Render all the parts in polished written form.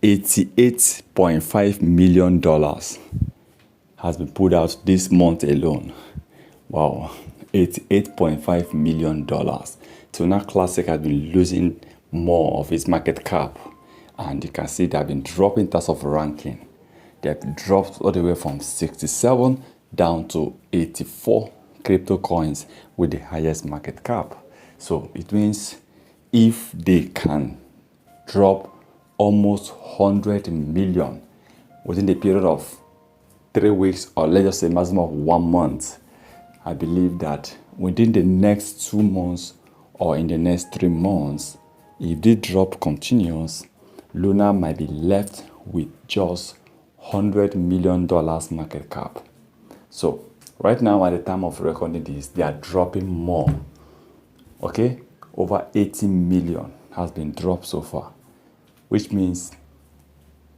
$88.5 million has been pulled out this month alone. Wow, $88.5 million. Terra Classic has been losing more of its market cap. And you can see they have been dropping in terms of ranking. They have dropped all the way from 67 down to 84 crypto coins with the highest market cap. So it means if they can drop almost 100 million within the period of 3 weeks, or let's just say maximum of 1 month, I believe that within the next 2 months or in the next 3 months, if this drop continues, Luna might be left with just $100 million market cap. So right now, at the time of recording this, they are dropping more. Okay, over 80 million has been dropped so far, which means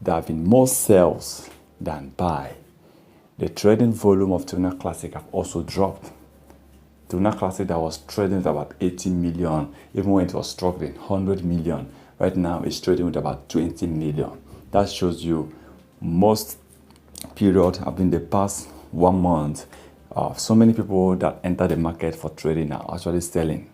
there have been more sales than buy. The trading volume of Terra Classic have also dropped. Terra Classic that was trading at about 80 million, even when it was struggling, 100 million. Right now, it's trading with about 20 million. That shows you most period have been the past 1 month. So many people that enter the market for trading are actually selling.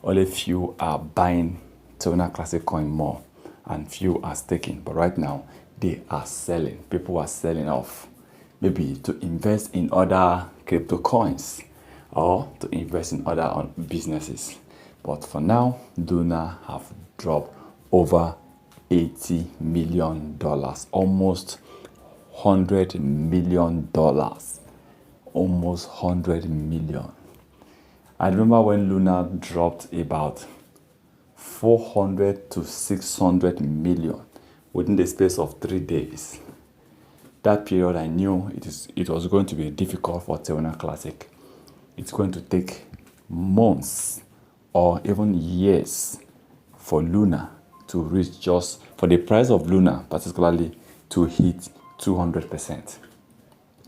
Only few are buying Terra Classic coin more, and few are staking. But right now, they are selling. People are selling off, maybe to invest in other crypto coins or to invest in other businesses. But for now, Luna have dropped over $80 million, almost $100 million, almost 100 million. I remember when Luna dropped about 400 to 600 million within the space of 3 days. That period, I knew it was going to be difficult for Terra Classic. It's going to take months or even years for Luna to reach, just for the price of Luna particularly, to hit 200%.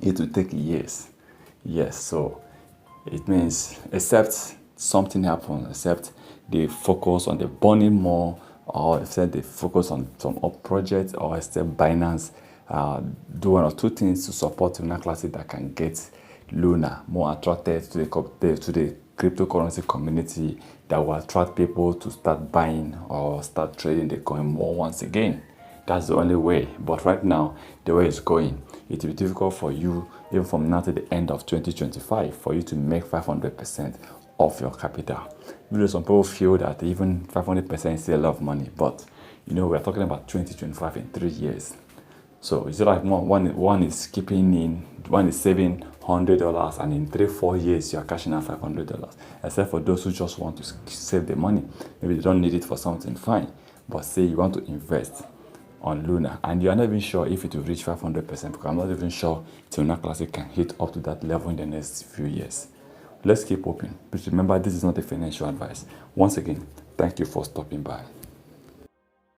It will take years. Yes, so it means except something happens, except they focus on the burning more, or except they focus on some up projects, or except Binance do 1 or 2 things to support Terra Classic that can get Luna more attracted to the cryptocurrency community, that will attract people to start buying or start trading the coin more once again. That's the only way. But right now, the way it's going, it will be difficult for you, even from now to the end of 2025, for you to make 500% of your capital. Some people feel that even 500% is still a lot of money, but we're talking about 2025 in 3 years. So it's like one is keeping in, one is saving $100, and in 3-4 years you are cashing out $500. Except for those who just want to save the money, maybe they don't need it for something, fine. But say you want to invest on Luna, and you are not even sure if it will reach 500%, because I'm not even sure Terra Classic can hit up to that level in the next few years. Let's keep hoping. But remember, this is not a financial advice. Once again, thank you for stopping by.